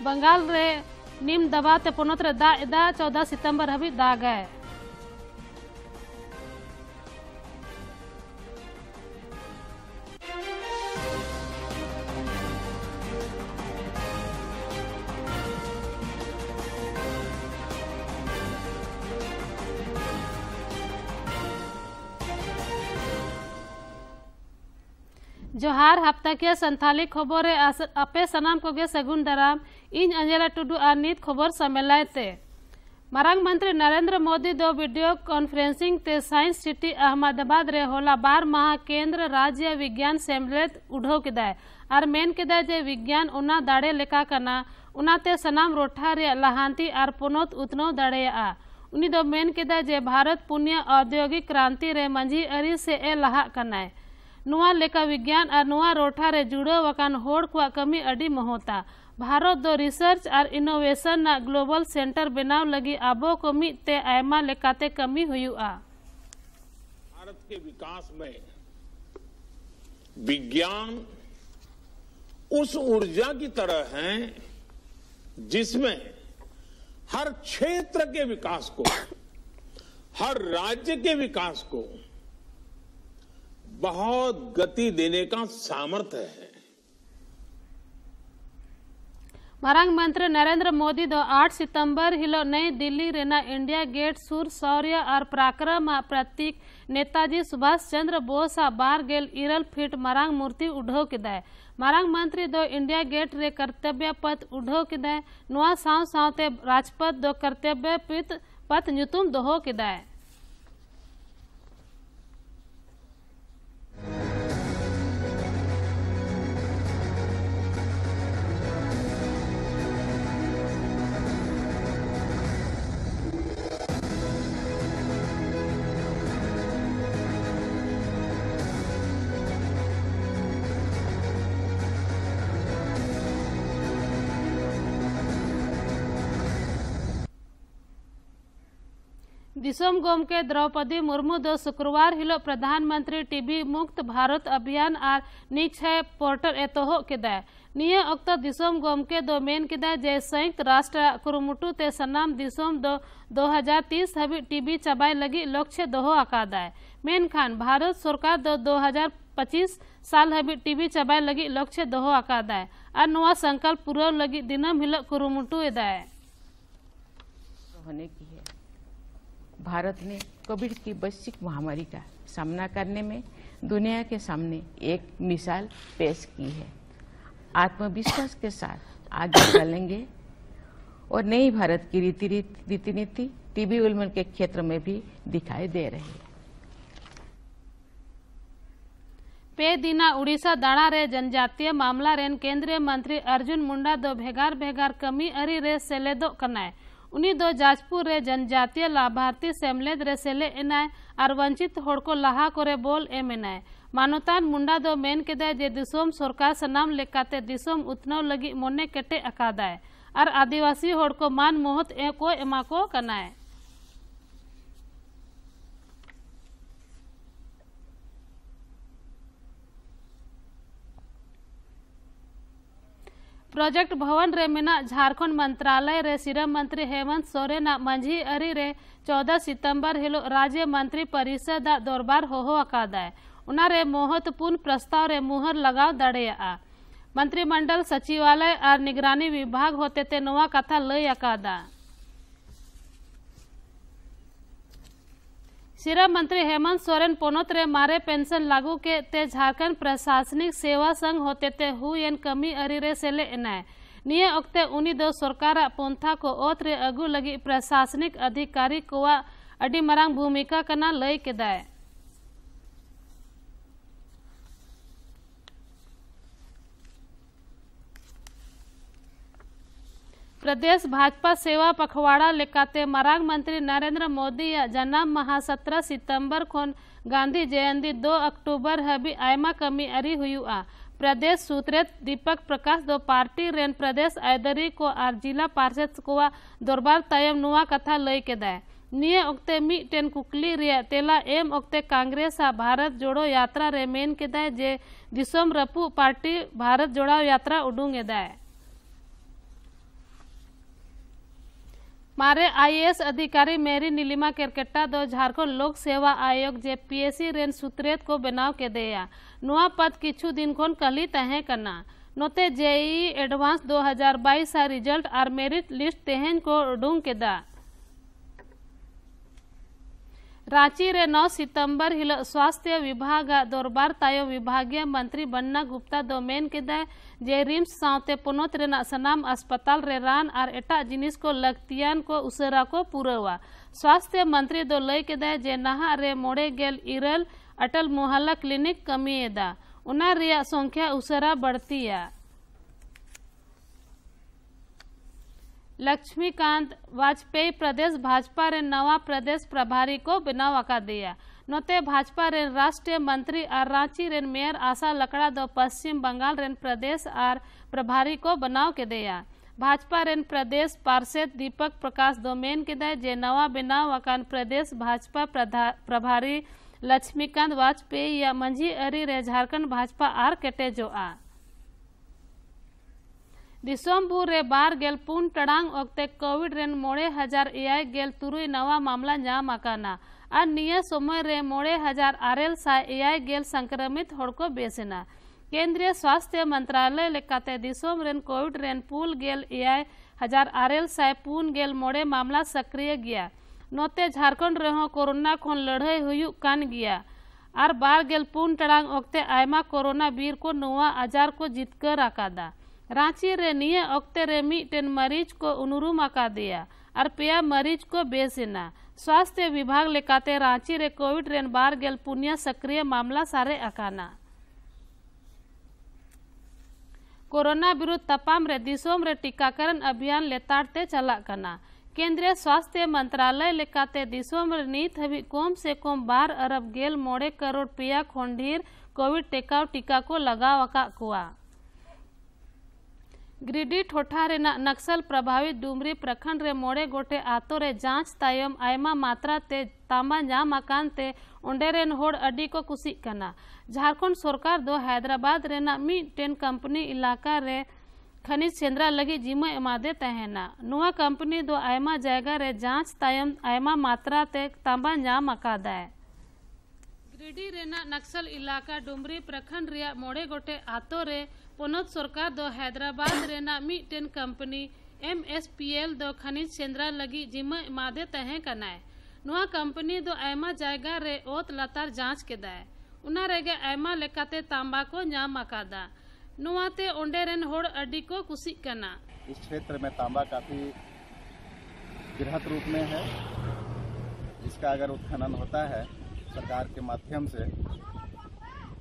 बंगाल रे निम्न दबाव ते पोनोत रे दाग एदा 14 सितंबर हाबी दागाय। जोहार हफ्ता के संथाली खबर अपे सनाम कोगे सगुन दाराम इन अंजला टुडू और नीत खबर समेलायते मारांग मंत्री नरेंद्र मोदी दो वीडियो कॉन्फ्रेंसिंग ते साइंस सिटी अहमदाबाद रे होला 12 माह केंद्र राज्य विज्ञान सेमलेद उड़ो किदाय और मेन किदाय जे विज्ञान उना दाड़े लेका कना उनाते सनाम रोठा रे लहांती और पोनोत उतनो दाड़ेया उनी दो मेन किदाय जे भारत पुण्य औद्योगिक क्रांति रे मंझी अरी से ए लहा कनाय नुआ लेका विज्ञान और नुआ रोठा रे जुड़ो वकान होड़ को कमी अडी महोता भारत दो रिसर्च और इनोवेशन ना ग्लोबल सेंटर बनाव लगी आबो को मिते आयमा लेकाते कमी हुआ। भारत के विकास में विज्ञान उस ऊर्जा की तरह है जिसमें हर क्षेत्र के विकास को, हर राज्य के विकास को बहुत गति देने का सामर्थ्य है। मारांग मंत्री नरेंद्र मोदी दो 8 सितंबर हिलो नई दिल्ली रेना इंडिया गेट सुर शौर्य और पराक्रम प्रतीक नेताजी सुभाष चंद्र बोस 12 फीट मारांग मूर्ति उड़ो किदाय मारांग मंत्री दो इंडिया गेट रे कर्तव्य पथ उड़ो किदाय नुआ साव सावते राजपथ दो कर्तव्य पथ नुतुम दोहो किदाय। दिसोम गोमके द्रौपदी मुर्मू दो शुक्रवार हिलो प्रधानमंत्री टीबी मुक्त भारत अभियान और निक्षय पोर्टल एतोहो किदाय निये अक्तो दिसोम गोमके दो मेन किदाय जे संयुक्त राष्ट्र कुरुमुटु ते सनाम दिसोम दो 2030 हबी टीबी चबाई लगी लक्ष्य दोहो आकादाय मेन खान भारत सरकार दो 2025 साल हबी टीबी चबाई लगी लक्ष्य दोहो आकादाय और नुआ संकल्प पूरा लगी दिनम हिलो कुरुमुटु एदाय होने की है। भारत ने कोविड की वैश्विक महामारी का सामना करने में दुनिया के सामने एक मिसाल पेश की है। आत्मविश्वास के साथ आगे चलेंगे और नई भारत की रीति नीति टीबी उन्मूलन के क्षेत्र में भी दिखाई दे रही है। पे दिना उड़ीसा दाणा रे जनजातीय मामला रेन केंद्रीय मंत्री अर्जुन मुंडा दो भेगार कमी अरी रे सेलेदो कनाय उनी दो जाजपुर रे जनजातीय लाभार्थी सेमलेद रे सेले एनाय और वंचित होड़ को लाहा करे बोल एम एनाय मानोतान मुंडा दो मेन केदाय जे दिसोम सरकार सनाम लेकाते दिसोम उतनव लगी मोने केटे अकादाय और आदिवासी होड़ को मान मोहत को एमा को कनाय। प्रोजेक्ट भवन रे मेना झारखंड मंत्रालय रे श्रम मंत्री हेमंत सोरेन मंझी अरी रे 14 सितंबर हिलो राज्य मंत्री परिषद दरबार होहो अकादाय उना रे महत्वपूर्ण प्रस्ताव रे मुहर लगाव दड़ेया मंत्रिमंडल सचिवालय और निगरानी विभाग होते ते नवा कथा लय अकादा। श्रम मंत्री हेमंत सोरेन पोनोत रे मारे पेंशन लागू के ते झारखंड प्रशासनिक सेवा संघ होते ते हुएन कमी अरी रे सेले एनाय निये ओक्ते उनी दो सरकार पोंथा को ओत रे अगु लगी प्रशासनिक अधिकारी को अडी मरांग भूमिका कना लय केदाय। प्रदेश भाजपा सेवा पखवाड़ा लेकाते मरांग मंत्री नरेंद्र मोदी जन्म महा 17 सितंबर खोन गांधी जयंती 2 अक्टूबर हबी आयमा कमी अरी हुआ प्रदेश सूत्रेत दीपक प्रकाश दो पार्टी रेन प्रदेश आयदरी को और जिला पार्षद को दरबार तायम नुआ कथा लय केदाय निये ओक्ते मिटेन कुकली रे तेला एम ओक्ते कांग्रेस भारत जोड़ो यात्रा रे मेन केदाय जे दिसोम रपु पार्टी भारत जोड़ाव यात्रा उडुंग एदाय। मारे आईएएस अधिकारी मेरी नीलिमा केरकेट्टा दो झारखंड लोक सेवा आयोग जेपीएससी रेन सुत्रेत को बनाव के देया नुआ पद किछु दिन खन कली तहे कना नोते जेईई एडवांस 2022 रिजल्ट और मेरिट लिस्ट तेहन को उडूंग केदा रांची रे 9 सितंबर हिल स्वास्थ्य विभाग दरबार तायो विभागीय मंत्री बन्ना गुप्ता दो मेन केदा जे रिम्स सावते पोनोत रेना सनाम अस्पताल रे रान और एटा जिनिस को लगतियान को उसरा को पूरवा स्वास्थ्य मंत्री दो लय केदा जे नहा रे मोड़े गेल इरल अटल मोहल्ला क्लिनिक कमीएदा उना रिया संख्या उसरा बढ़तिया लक्ष्मीकांत वाजपेयी प्रदेश भाजपा रे नवा प्रदेश प्रभारी को बनाव अका दिया नोते भाजपा रे राष्ट्रीय मंत्री और रांची रे मेयर आशा लकड़ा दो पश्चिम बंगाल रे प्रदेश और प्रभारी को बनाव के दिया भाजपा रे प्रदेश पार्षद दीपक प्रकाश दोमेन के दे जे नवा बनाव अकान प्रदेश भाजपा प्रभारी लक्ष्मीकांत वाजपेयी या मंझी अरी रे झारखंड भाजपा आर केटे जो आ दिसोमपुर रे 12 टड़ांग ओक्ते कोविड रेन 9,000 नवा मामला नाम आकाना और निया समय रे 9,600 संक्रमित होड़ को बेसना केंद्रीय स्वास्थ्य मंत्रालय लेकाते दिसोम रेन कोविड रेन पुल गेल 1,600 मामला सक्रिय गया नोते झारखंड रेहो कोरोना खन लड़ाई हुयु कान गया और 12 टड़ांग ओक्ते आयमा कोरोना वीर को नवा आजार को जितकर आकादा रांची रे निये ओक्ते रे मिटेन मरीज को उनुरुम आका दिया और पेया मरीज को बेसिना स्वास्थ्य विभाग लेकाते रांची रे कोविड रेन 12 पुनिया सक्रिय मामला सारे अकाना कोरोना विरुद्ध तपाम रे दिसोम रे टीकाकरण अभियान लेताड़ते चला कना केंद्रीय स्वास्थ्य मंत्रालय लेकाते दिसोम रे नीत हबी कम से कम 12 अरब गेल 9 करोड़ पेया खोंडीर कोविड टेकाव टीका को लगाव अका कुआ गिरिडीह ठोठा रेना नक्सल प्रभावित डुमरी प्रखंड रे मोड़े गोटे आतो रे जांच तायम आयमा मात्रा ते तांबा नाम आकान ते ओंडे रेन होड़ अडी को कुसिक कना झारखंड सरकार दो हैदराबाद रेना मिटेन कंपनी इलाका रे खनिज सेंद्रा लगी जिम्मा एमादे तहना नुआ कंपनी दो आयमा जायगा रे जांच तायम आयमा मात्रा ते तांबा नाम आकादा है गिरिडीह रेना नक्सल इलाका डुमरी प्रखंड रिया मोड़े गोटे आतो रे पोनोत सरकार दो हैदराबाद रेना मिटेन कंपनी MSPL दो खनिज सेंद्रा लगी जिम्मा एमादे तहे कनाए नुआ कंपनी दो आयमा जायगा रे ओत लतार जांच के दाए उना रेगे आयमा लेकाते तांबा को नाम आकादा नुआते ओंडे रेन होड़ अडी को कुसिक कना इस क्षेत्र में तांबा काफी बृहत रूप में है जिसका अगर उत्खनन होता है सरकार के माध्यम से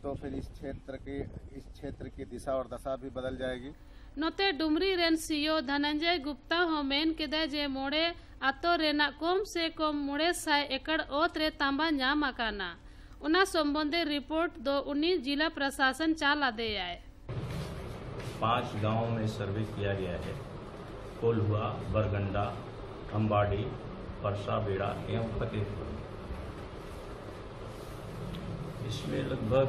तो फिर इस क्षेत्र की दिशा और दशा भी बदल जाएगी नोते डुमरी रेन सीओ धनंजय गुप्ता होमेन के दे जे मोड़े आतो रेना कम से कम 100 एकड़ ओत रे तांबा नाम आकाना उना संबंधी रिपोर्ट दो 19 जिला प्रशासन चाला दे आए 5 गांवों में सर्वे किया गया है कोल्हुआ बरगंडा अंबाड़ी परसा बेड़ा एवं फतेहपुर इसमें लगभग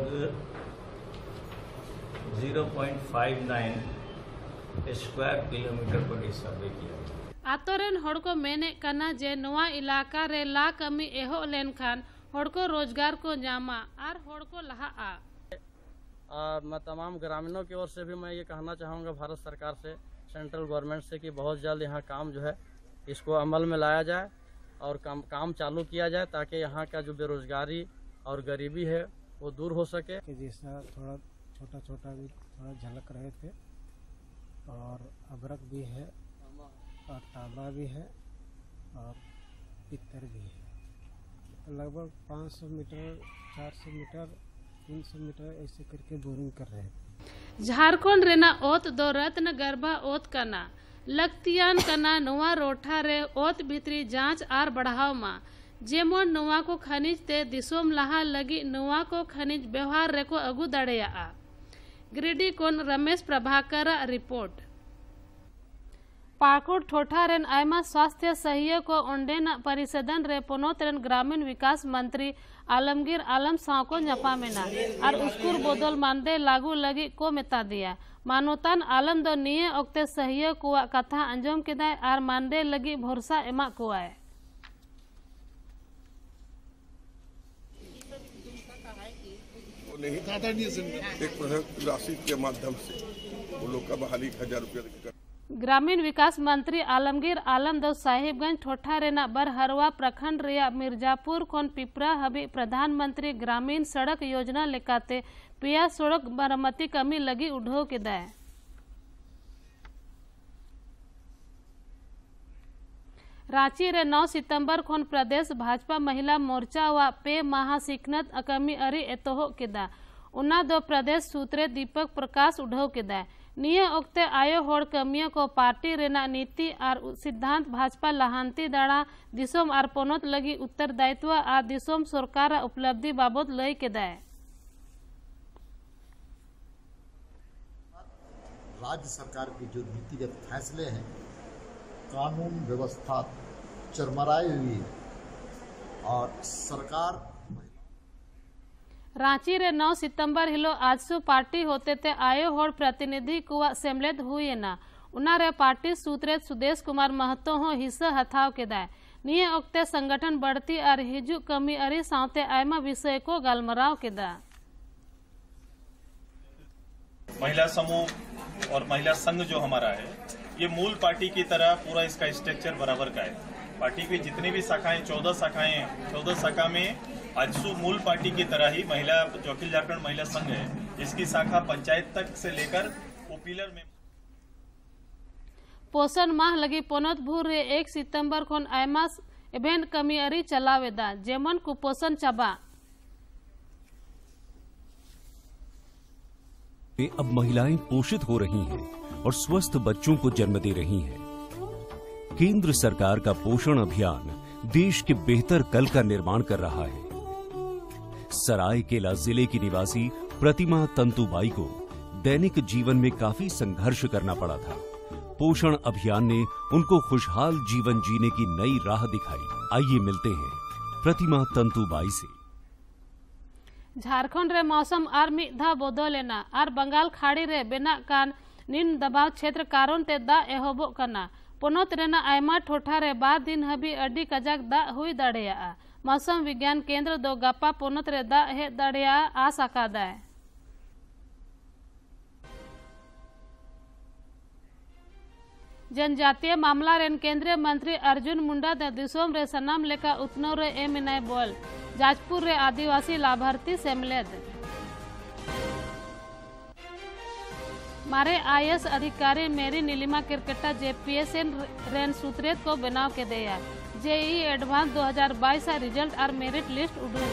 0.59 स्क्वायर किलोमीटर पर सर्वे किया आतोरेन होड़ को मेने कना जे नवा इलाका रे ला कमी एहो लेन खान होड़ को रोजगार को जामा और होड़ को लहा आ और मैं तमाम ग्रामीणों की ओर से भी मैं ये कहना चाहूँगा भारत सरकार से सेंट्रल गवर्नमेंट से कि बहुत जल्द यहाँ काम जो है इसको अमल में लाया जाए और काम चालू किया जाए ताकि यहाँ का जो बेरोजगारी और गरीबी है वो दूर हो सके कि जैसा थोड़ा छोटा भी थोड़ा झलक रहे थे और अबरक भी है और तांबा भी है और पित्तर भी है लगभग 500 मीटर 400 मीटर 300 मीटर ऐसे करके बोरिंग कर रहे थे झारखंड रेना ओत दो रत्न गर्भा ओत कना लगतियान कना नवा रोठा रे ओत भीतरी जांच आर बढ़ाव मा जेमोन नवा को खनिज ते दिसोम लहा लगी नवा को खनिज व्यवहार रे को अगु दड़ेया गिरिडीह कोन रमेश प्रभाकर रिपोर्ट पाकुड़ ठोठा रेन आयमा स्वास्थ्य सहयोग को ओंडेन परिषदन रे पोनोत रेन ग्रामीण विकास मंत्री आलमगीर आलम साव को ᱧᱟᱯᱟᱢᱮᱱᱟ और उसकुर बदल मानदे लागू लगी को मेता दिया मानोतान आलम दो निये ओक्ते सहयोग कुआ कथा अंजम केदाय और मानदे लगी भरोसा एमा कुआय। नहीं था एक राशि के माध्यम से वो लोग का बहाली 1000 रुपया। ग्रामीण विकास मंत्री आलमगीर आलम दो साहिबगंज ठोठा रेना बरहरवा प्रखंड रिया मिर्जापुर खोन पिपरा हबी प्रधानमंत्री ग्रामीण सड़क योजना लेकाते पिया सड़क मरम्मती कमी लगी उठो के दाय। रांची रे 9 सितंबर खोन प्रदेश भाजपा महिला मोर्चा व पे महासिकनत अकमी अरी एतोहो केदा उना दो प्रदेश सूत्रे दीपक प्रकाश उठो केदा निये ओक्ते आयो होड़ कमियों को पार्टी रेना नीति और सिद्धांत भाजपा लहांती दाड़ा दिसोम और पोनोत लगी उत्तरदायित्व और दिसोम सरकार उपलब्धि बाबत लय केदा। राज्य सरकार के जो नीतिगत फैसले हैं कानून व्यवस्था चरमराई हुई और सरकार रांची रे 9 सितंबर हिलो आजसु पार्टी होते ते आयो होड़ प्रतिनिधि कुआ सेमलेद हुई ना उना रे पार्टी सूत्रे सुदेश कुमार महतो हो हिस्सा हथाव के दाय निये ओक्ते संगठन बढ़ती और हिजु कमी अरी सावते आयमा विषय को गालमराव के दा। महिला समूह और महिला संघ जो हमारा है ये मूल पार्टी की तरह पूरा इसका स्ट्रक्चर बराबर का है। पार्टी की जितनी भी शाखाएं 14 शाखा में आजसू मूल पार्टी की तरह ही महिला जो अखिल झारखंड महिला संघ है इसकी शाखा पंचायत तक से लेकर ओपीलर में पोषण माह लगी पोनोत भूर रे 1 सितंबर खोन आयमास इवेंट कमी अरी चलावेदा जेमन कुपोषण चाबा। अब महिलाएं पोषित हो रही हैं और स्वस्थ बच्चों को जन्म दे रही हैं। केंद्र सरकार का पोषण अभियान देश के बेहतर कल का निर्माण कर रहा है। सरायकेला जिले की निवासी प्रतिमा तंतुबाई को दैनिक जीवन में काफी संघर्ष करना पड़ा था। पोषण अभियान ने उनको खुशहाल जीवन जीने की नई राह दिखाई। आइए मिलते हैं प्रतिमा तंतुबाई से। झारखंड रे मौसम और मिधा बदलेना और बंगाल खाड़ी रे बेना कान निम्न दबाव क्षेत्र कारण ते दा एहोबो कना पोनोत रेना आयमा ठोठा रे 12 दिन हबी अड्डी कजाक दा हुई दाड़ेया। मौसम विज्ञान केंद्र दो गप्पा पोनोत रे दा हे दाड़ेया आस आकादा है। जनजातीय मामला रेन केंद्रीय मंत्री अर्जुन मुंडा दे दिसोम रे सनाम लेका उतनो रे एमिनाय बोल जाजपुर रे आदिवासी लाभार्थी सेमलेद मारे आईएएस अधिकारी मेरी नीलिमा किरकट्टा जेपीएसएन रेन सूत्रेत को बनाव के दिया जेई एडवांस 2022 रिजल्ट और मेरिट लिस्ट उडू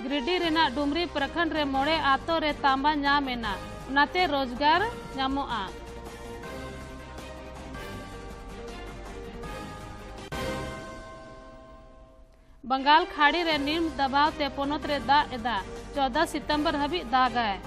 गिरिडीह रेना डुमरी प्रखंड रे मोड़े आतो रे तांबा ᱧᱟᱢᱮᱱᱟ उनाते रोजगार ᱧᱟᱢᱚᱜᱼᱟ। बंगाल खाड़ी रे निम्न दबाव ते पोनोत रे दा एदा 14 सितंबर हबी दागाय।